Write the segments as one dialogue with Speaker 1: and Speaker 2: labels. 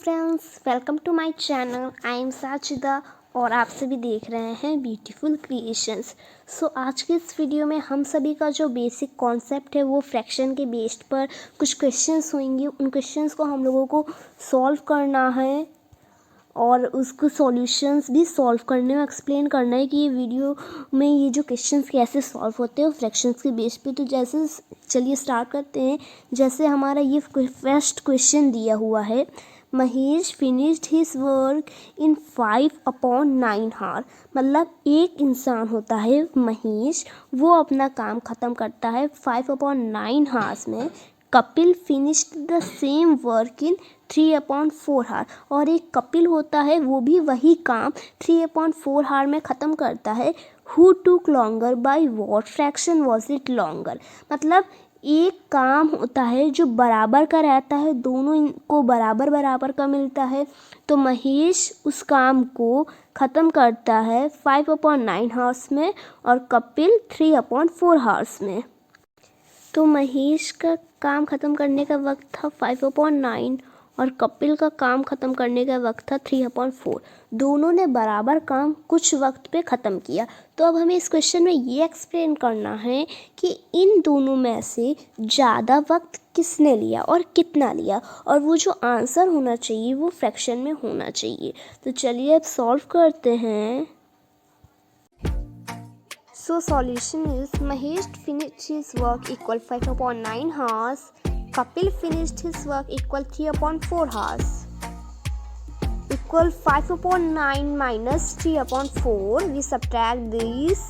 Speaker 1: Friends, welcome to my channel. I am Sajida और आप सभी देख रहे हैं ब्यूटीफुल क्रिएशंस। सो आज के इस वीडियो में हम सभी का जो बेसिक कॉन्सेप्ट है वो फ्रैक्शन के बेस्ड पर कुछ क्वेश्चंस होंगे। उन क्वेश्चंस को हम लोगों को सॉल्व करना है और उसको सॉल्यूशंस भी सॉल्व करने में एक्सप्लेन करना है कि ये वीडियो में ये जो क्वेश्चंस कैसे सॉल्व होते हैं फ्रैक्शंस के बेस पे। तो जैसे चलिए स्टार्ट करते हैं। जैसे हमारा ये फर्स्ट क्वेश्चन दिया हुआ है, Mahesh finished his work in 5/9 hour. मतलब एक इंसान होता है महेश, वो अपना काम ख़त्म करता है 5/9 आवर्स में। Kapil finished the same work in 3/4 hour. और एक कपिल होता है, वो भी वही काम 3/4 आवर में ख़त्म करता है। हु टूक longer by what fraction was it longer. मतलब एक काम होता है जो बराबर का रहता है, दोनों इनको बराबर बराबर का मिलता है। तो महेश उस काम को ख़त्म करता है 5/9 आवर्स में और कपिल 3/4 आवर्स में। तो महेश का काम ख़त्म करने का वक्त था 5/9 और कपिल का काम ख़त्म करने का वक्त था 3/4। दोनों ने बराबर काम कुछ वक्त पे ख़त्म किया। तो अब हमें इस क्वेश्चन में ये एक्सप्लेन करना है कि इन दोनों में से ज़्यादा वक्त किसने लिया और कितना लिया, और वो जो आंसर होना चाहिए वो फ्रैक्शन में होना चाहिए। तो चलिए अब सॉल्व करते हैं। So solution is Mahesh finished his work equal 5/9 hours. Kapil finished his work equal 3/4 hours. Equal 5/9 minus 3/4. We subtract these.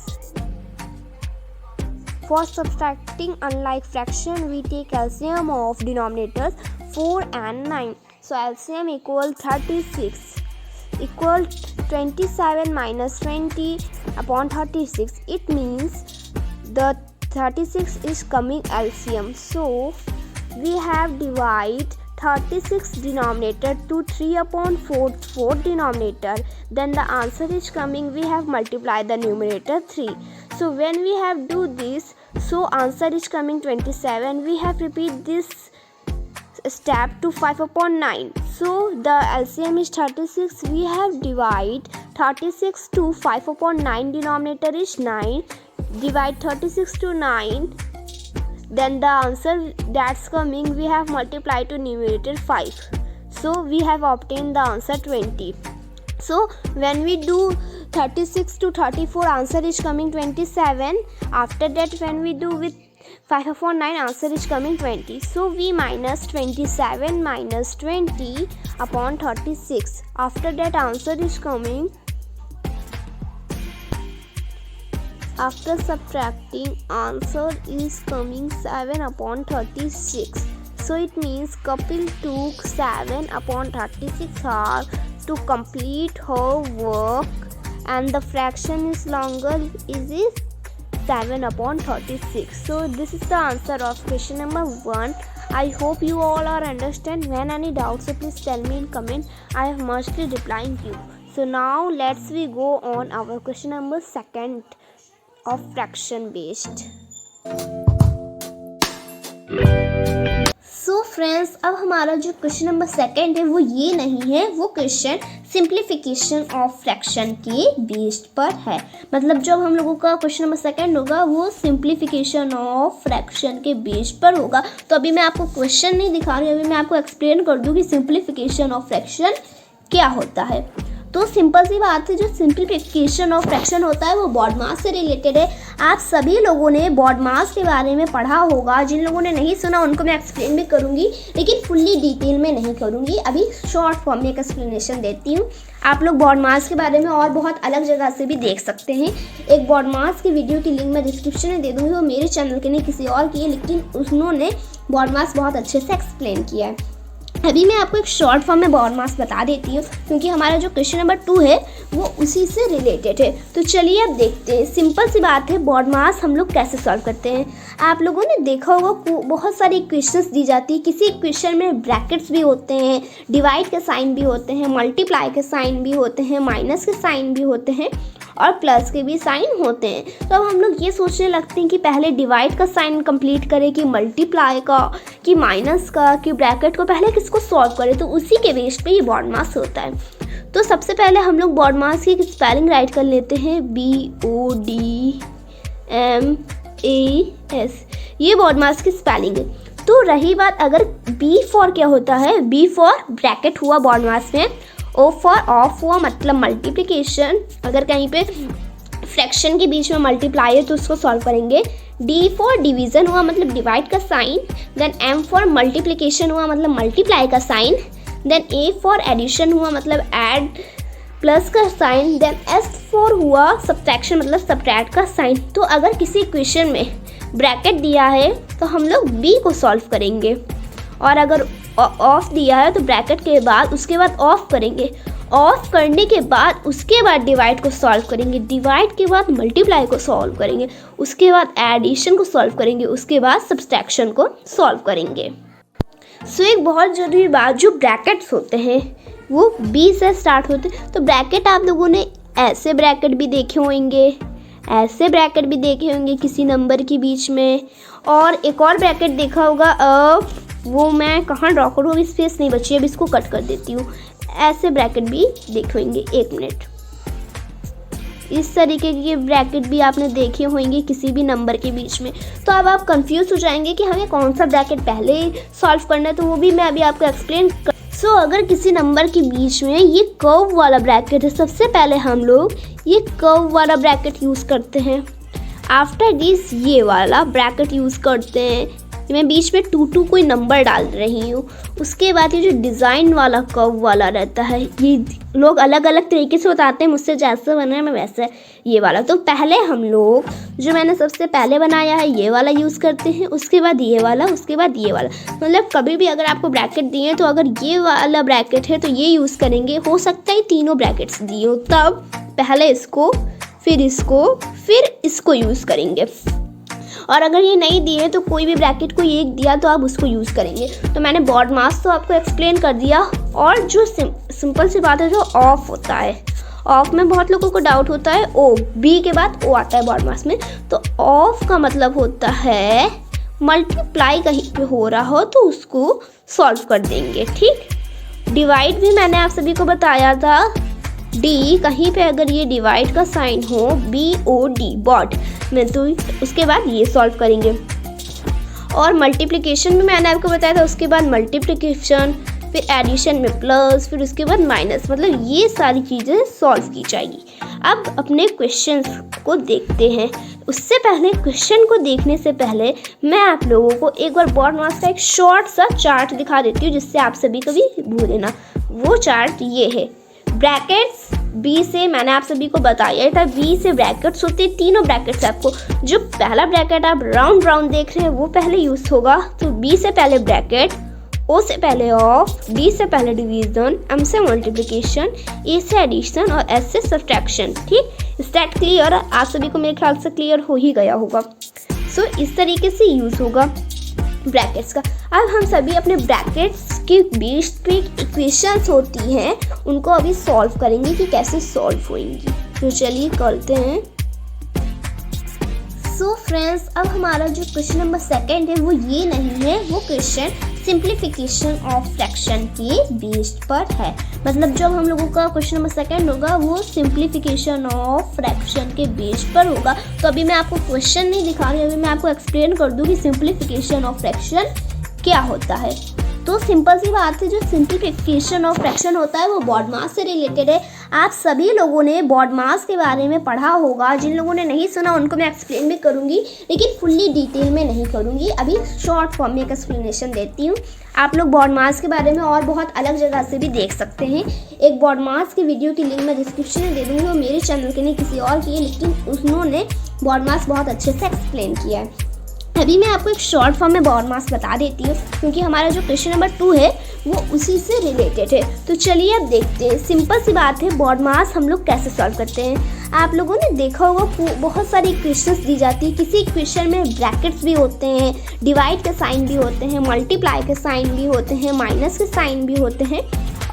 Speaker 1: For subtracting, unlike fraction, we take LCM of denominators 4 and 9. So LCM equal 36. Equal 27 minus 20/36. It means the 36 is coming LCM. So we have divide 36 denominator to 3/4 denominator. Then the answer is coming, we have multiplied the numerator 3. So when we have do this, so answer is coming 27. We have repeat this step to 5/9. So the LCM is 36. We have divide 36 to 5/9. Denominator is 9. Divide 36 to 9. Then the answer that's coming, we have multiplied to numerator 5. So we have obtained the answer 20. So when we do 36 to 34, answer is coming 27. After that, when we do with 5/9, answer is coming 20. So we minus 27 minus 20/36. After that, answer is coming, after subtracting, answer is coming 7/36. So it means Kapil took 7/36 hours to complete her work, and the fraction is longer, is 7/36. So this is the answer of question number 1. I hope you all are understand. When any doubts, so please tell me in comment. I have mostly replying you. So now let's we go on our question number 2 of fraction based. So friends, अब हमारा जो question number 2 है वो ये नहीं है, वो question simplification of fraction के बेस्ड पर है। मतलब जब हम लोगों का क्वेश्चन नंबर 2 होगा वो सिंप्लीफिकेशन ऑफ फ्रैक्शन के बेस्ड पर होगा। तो अभी मैं आपको क्वेश्चन नहीं दिखा रही हूँ, अभी मैं आपको एक्सप्लेन कर दूँ कि सिंप्लीफिकेशन ऑफ फ्रैक्शन क्या होता है। तो सिंपल सी बात है, जो सिंप्लीफिकेशन ऑफ फ्रैक्शन होता है वो बॉड मास से रिलेटेड है। आप सभी लोगों ने बॉड मास के बारे में पढ़ा होगा। जिन लोगों ने नहीं सुना उनको मैं एक्सप्लेन भी करूंगी, लेकिन फुल्ली डिटेल में नहीं करूंगी। अभी शॉर्ट फॉर्म में एक एक्सप्लेनेशन देती हूँ। आप लोग बॉड मास के बारे में और बहुत अलग जगह से भी देख सकते हैं। एक बॉड मास की वीडियो की लिंक मैं डिस्क्रिप्शन में दे दूँगी। वो मेरे चैनल के नहीं, किसी और की है, लेकिन उन्होंने बॉड मास बहुत अच्छे से एक्सप्लेन किया है। अभी मैं आपको एक शॉर्ट फॉर्म में बॉड मास बता देती हूँ, क्योंकि हमारा जो क्वेश्चन नंबर 2 है वो उसी से रिलेटेड है। तो चलिए अब देखते हैं। सिंपल सी बात है, बॉड मास हम लोग कैसे सॉल्व करते हैं। आप लोगों ने देखा होगा बहुत सारी इक्वेशंस दी जाती है। किसी इक्वेशन में ब्रैकेट्स भी होते हैं, डिवाइड के साइन भी होते हैं, मल्टीप्लाई के साइन भी होते हैं, माइनस के साइन भी होते हैं, और प्लस के भी साइन होते हैं। तो अब हम लोग ये सोचने लगते हैं कि पहले डिवाइड का साइन कंप्लीट करें कि मल्टीप्लाई का कि माइनस का कि ब्रैकेट को, पहले किसको सॉल्व करें। तो उसी के बेस पे ये BODMAS होता है। तो सबसे पहले हम लोग BODMAS की स्पेलिंग राइट कर लेते हैं, BODMAS, ये BODMAS की स्पेलिंग है। तो रही बात अगर B फॉर क्या होता है, B फॉर ब्रैकेट हुआ BODMAS में, O फॉर ऑफ हुआ मतलब मल्टीप्लिकेशन, अगर कहीं पे फ्रैक्शन के बीच में मल्टीप्लाई है तो उसको सॉल्व करेंगे। D फॉर डिवीज़न हुआ मतलब डिवाइड का sign, then M for multiplication हुआ मतलब मल्टीप्लाई का sign, then A for addition हुआ मतलब ऐड प्लस का साइन, देन S फॉर हुआ सब्ट्रैक्शन मतलब सब्ट्रैक्ट का साइन। तो अगर किसी इक्वेशन में ब्रैकेट दिया है तो हम लोग B को सॉल्व करेंगे, और अगर ऑफ दिया है तो ब्रैकेट के बाद उसके बाद ऑफ करेंगे, ऑफ करने के बाद उसके बाद डिवाइड को सॉल्व करेंगे, डिवाइड के बाद मल्टीप्लाई को सॉल्व करेंगे, उसके बाद एडिशन को सॉल्व करेंगे, उसके बाद सब्ट्रैक्शन को सॉल्व करेंगे। सो एक बहुत ज़रूरी बात, जो ब्रैकेट्स होते हैं वो B से स्टार्ट होते हैं। तो ब्रैकेट आप लोगों ने ऐसे ब्रैकेट भी देखे होंगे, ऐसे ब्रैकेट भी देखे होंगे किसी नंबर के बीच में, और एक और ब्रैकेट देखा होगा, वो मैं कहाँ ड्रॉ करूँ, अभी स्पेस नहीं बची, अब इसको कट कर देती हूँ। ऐसे ब्रैकेट भी देखे होंगे, 1 मिनट, इस तरीके के ब्रैकेट भी आपने देखे होंगे किसी भी नंबर के बीच में। तो अब आप कंफ्यूज हो जाएंगे कि हमें कौन सा ब्रैकेट पहले सॉल्व करना है, तो वो भी मैं अभी आपको एक्सप्लेन कर। सो अगर किसी नंबर के बीच में ये कर्व वाला ब्रैकेट है, सबसे पहले हम लोग ये कर्व वाला ब्रैकेट यूज़ करते हैं। आफ्टर दिस ये वाला ब्रैकेट यूज़ करते हैं, मैं बीच में 2 कोई नंबर डाल रही हूँ। उसके बाद ये जो डिज़ाइन वाला कर्व वाला रहता है, ये लोग अलग अलग तरीके से बताते हैं, मुझसे जैसा बना है मैं वैसा ये वाला। तो पहले हम लोग जो मैंने सबसे पहले बनाया है ये वाला यूज़ करते हैं, उसके बाद ये वाला, उसके बाद ये वाला। मतलब कभी भी अगर आपको ब्रैकेट दिए हैं तो अगर ये वाला ब्रैकेट है तो ये यूज़ करेंगे। हो सकता है तीनों ब्रैकेट्स दिए हो, तब पहले इसको फिर इसको यूज़ करेंगे। और अगर ये नहीं दिए तो कोई भी ब्रैकेट को एक दिया तो आप उसको यूज़ करेंगे। तो मैंने BODMAS तो आपको एक्सप्लेन कर दिया। और जो सिंपल सी बात है, जो ऑफ होता है, ऑफ में बहुत लोगों को डाउट होता है, B के बाद O आता है BODMAS में। तो ऑफ का मतलब होता है मल्टीप्लाई कहीं पे हो रहा हो तो उसको सॉल्व कर देंगे, ठीक। डिवाइड भी मैंने आप सभी को बताया था, D कहीं पे अगर ये डिवाइड का साइन हो, BOD बॉड में, तो उसके बाद ये सॉल्व करेंगे। और मल्टीप्लिकेशन भी मैंने आपको बताया था, उसके बाद मल्टीप्लिकेशन, फिर एडिशन में प्लस, फिर उसके बाद माइनस, मतलब ये सारी चीज़ें सॉल्व की जाएगी। अब अपने क्वेश्चंस को देखते हैं। उससे पहले, क्वेश्चन को देखने से पहले मैं आप लोगों को एक बार BODMAS का एक शॉर्ट सा चार्ट दिखा देती हूँ, जिससे आप सभी कभी भूले ना। वो चार्ट ये है। ब्रैकेट्स B से मैंने आप सभी को बताया था, B से ब्रैकेट्स होते हैं, तीनों ब्रैकेट्स आपको, जो पहला ब्रैकेट आप राउंड देख रहे हैं वो पहले यूज़ होगा। तो B से पहले ब्रैकेट, O से पहले ऑफ, D से पहले डिवीज़न, M से मल्टीप्लिकेशन, A से एडिशन और S से सब्ट्रैक्शन, ठीक। स्टेट क्लियर, आप सभी को मेरे ख्याल से क्लियर हो ही गया होगा। सो इस तरीके से यूज़ होगा ब्रैकेट्स का। अब हम सभी अपने ब्रैकेट्स की बेस्ड पे इक्वेशंस होती हैं, उनको अभी सॉल्व करेंगे कि कैसे सॉल्व होंगी। तो चलिए करते हैं। सो फ्रेंड्स, अब हमारा जो क्वेश्चन नंबर 2 है वो ये नहीं है, वो क्वेश्चन सिंप्लीफिकेशन ऑफ फ्रैक्शन के बेस्ड पर है। मतलब जो हम लोगों का क्वेश्चन नंबर 2 होगा वो सिंप्लीफिकेशन ऑफ फ्रैक्शन के बेस्ड पर होगा। तो अभी मैं आपको क्वेश्चन नहीं दिखा रही, अभी मैं आपको एक्सप्लेन कर दूँ कि सिंप्लीफिकेशन ऑफ फ्रैक्शन क्या होता है। तो सिंपल सी बात है, जो सिंप्लीफिकेशन ऑफ फ्रैक्शन होता है वो BODMAS से रिलेटेड है। आप सभी लोगों ने BODMAS के बारे में पढ़ा होगा, जिन लोगों ने नहीं सुना उनको मैं एक्सप्लेन भी करूंगी, लेकिन फुल्ली डिटेल में नहीं करूंगी। अभी शॉर्ट फॉर्म में एक एक्सप्लेनेशन देती हूँ। आप लोग BODMAS के बारे में और बहुत अलग जगह से भी देख सकते हैं। एक BODMAS की वीडियो की लिंक मैं डिस्क्रिप्शन में दे दूँगी, वो मेरे चैनल के नहीं किसी और की है, लेकिन उन्होंने BODMAS बहुत अच्छे से एक्सप्लेन किया है। अभी मैं आपको एक शॉर्ट फॉर्म में BODMAS बता देती हूँ, क्योंकि हमारा जो क्वेश्चन नंबर 2 है वो उसी से रिलेटेड है। तो चलिए अब देखते हैं। सिंपल सी बात है, BODMAS हम लोग कैसे सॉल्व करते हैं। आप लोगों ने देखा होगा बहुत सारी इक्वेशंस दी जाती है, किसी इक्वेशन में ब्रैकेट्स भी होते हैं, डिवाइड के साइन भी होते हैं, मल्टीप्लाई के साइन भी होते हैं, माइनस के साइन भी होते हैं,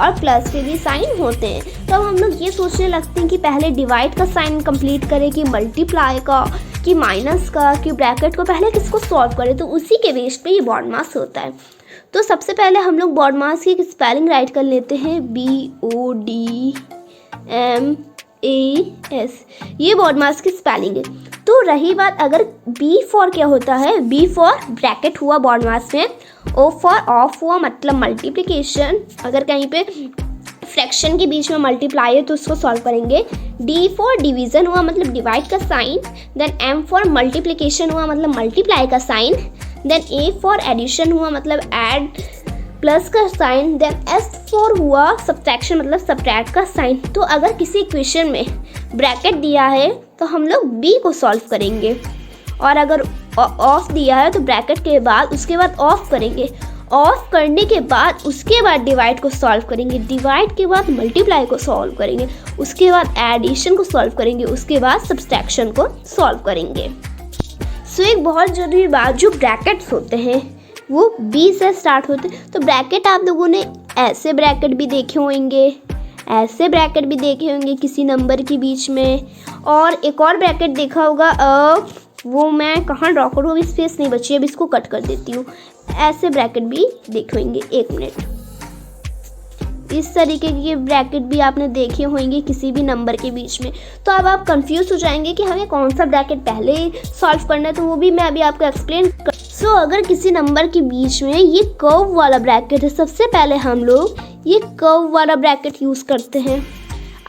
Speaker 1: और प्लस के भी साइन होते हैं। तो अब हम लोग ये सोचने लगते हैं कि पहले डिवाइड का साइन कंप्लीट करें कि मल्टीप्लाई का कि माइनस का कि ब्रैकेट को, पहले किसको सॉल्व करें। तो उसी के बेस पे ये बॉड मास होता है। तो सबसे पहले हम लोग बॉड मास की एक स्पेलिंग राइट कर लेते हैं, BODMAS, ये बॉड मास की स्पेलिंग है। तो रही बात अगर B फॉर क्या होता है, B फॉर ब्रैकेट हुआ बॉड मास में, O फॉर ऑफ हुआ मतलब मल्टीप्लिकेशन, अगर कहीं पे फ्रैक्शन के बीच में मल्टीप्लाई है तो उसको सॉल्व करेंगे। D फॉर डिवीज़न हुआ मतलब डिवाइड का sign, then M for multiplication हुआ मतलब मल्टीप्लाई का sign, then A for addition हुआ मतलब ऐड प्लस का साइन, देन S फॉर हुआ सब्ट्रैक्शन मतलब सब्ट्रैक्ट का साइन। तो अगर किसी इक्वेशन में ब्रैकेट दिया है तो हम लोग B को सॉल्व करेंगे, और अगर ऑफ दिया है तो ब्रैकेट के बाद उसके बाद ऑफ करेंगे, ऑफ करने के बाद उसके बाद डिवाइड को सॉल्व करेंगे, डिवाइड के बाद मल्टीप्लाई को सॉल्व करेंगे, उसके बाद एडिशन को सॉल्व करेंगे, उसके बाद सब्ट्रैक्शन को सॉल्व करेंगे। सो एक बहुत ज़रूरी बात, जो ब्रैकेट्स होते हैं वो B से स्टार्ट होते हैं। तो ब्रैकेट आप लोगों ने ऐसे ब्रैकेट भी देखे होंगे, ऐसे ब्रैकेट भी देखे होंगे किसी नंबर के बीच में, और एक और ब्रैकेट देखा होगा, वो मैं कहाँ ड्रॉ करूँ, अभी स्पेस नहीं बची, अब इसको कट कर देती हूँ। ऐसे ब्रैकेट भी देखे होंगे, 1 मिनट, इस तरीके के ब्रैकेट भी आपने देखे होंगे किसी भी नंबर के बीच में। तो अब आप कंफ्यूज हो जाएंगे कि हमें कौन सा ब्रैकेट पहले सॉल्व करना है, तो वो भी मैं अभी आपको एक्सप्लेन कर। सो अगर किसी नंबर के बीच में ये कर्व वाला ब्रैकेट है, सबसे पहले हम लोग ये कर्व वाला ब्रैकेट यूज़ करते हैं।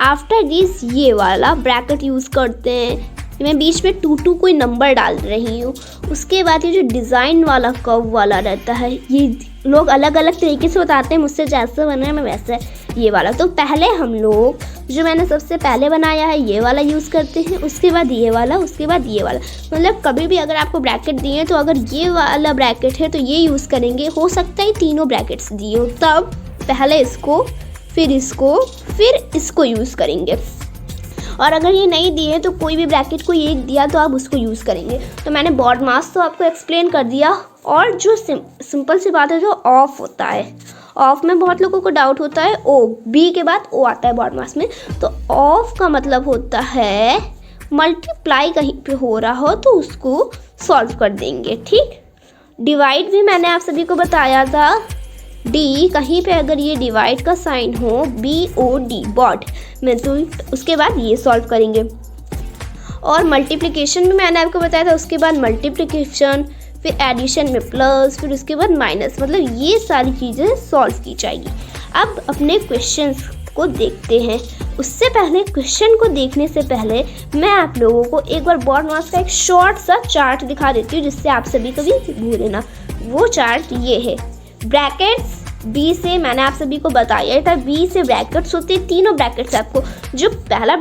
Speaker 1: आफ्टर दिस ये वाला ब्रैकेट यूज़ करते हैं, मैं बीच में 2 कोई नंबर डाल रही हूँ। उसके बाद ये जो डिज़ाइन वाला कर्व वाला रहता है, ये लोग अलग अलग तरीके से बताते हैं, मुझसे जैसा बना है मैं वैसा ये वाला। तो पहले हम लोग जो मैंने सबसे पहले बनाया है ये वाला यूज़ करते हैं, उसके बाद ये वाला, उसके बाद ये वाला। मतलब कभी भी अगर आपको ब्रैकेट दिए तो अगर ये वाला ब्रैकेट है तो ये यूज़ करेंगे। हो सकता है तीनों ब्रैकेट्स दिए हो, तब पहले इसको फिर इसको यूज़ करेंगे। और अगर ये नहीं दिए तो कोई भी ब्रैकेट को एक दिया तो आप उसको यूज़ करेंगे। तो मैंने बॉड मास तो आपको एक्सप्लेन कर दिया। और जो सिंपल सी बात है, जो ऑफ होता है, ऑफ में बहुत लोगों को डाउट होता है, ओ बी के बाद ओ आता है बॉड मास में, तो ऑफ का मतलब होता है मल्टीप्लाई कहीं पे हो रहा हो तो उसको सॉल्व कर देंगे। ठीक, डिवाइड भी मैंने आप सभी को बताया था, डी कहीं पे अगर ये डिवाइड का साइन हो, BOD बॉड में, तो उसके बाद ये सॉल्व करेंगे। और मल्टीप्लिकेशन भी मैंने आपको बताया था, उसके बाद मल्टीप्लिकेशन, फिर एडिशन में प्लस, फिर उसके बाद माइनस, मतलब ये सारी चीज़ें सॉल्व की जाएगी। अब अपने क्वेश्चंस को देखते हैं। उससे पहले क्वेश्चन को देखने से पहले मैं आप लोगों को एक बार बॉड मास का एक शॉर्ट सा चार्ट दिखा देती हूँ, जिससे आप सभी कभी भूले ना। वो चार्ट ये है, ब्रैकेट्स B से मैंने आप सभी को बताया था, B से ब्रैकेट्स होते हैं, तीनों ब्रैकेट्स आपको, जो पहला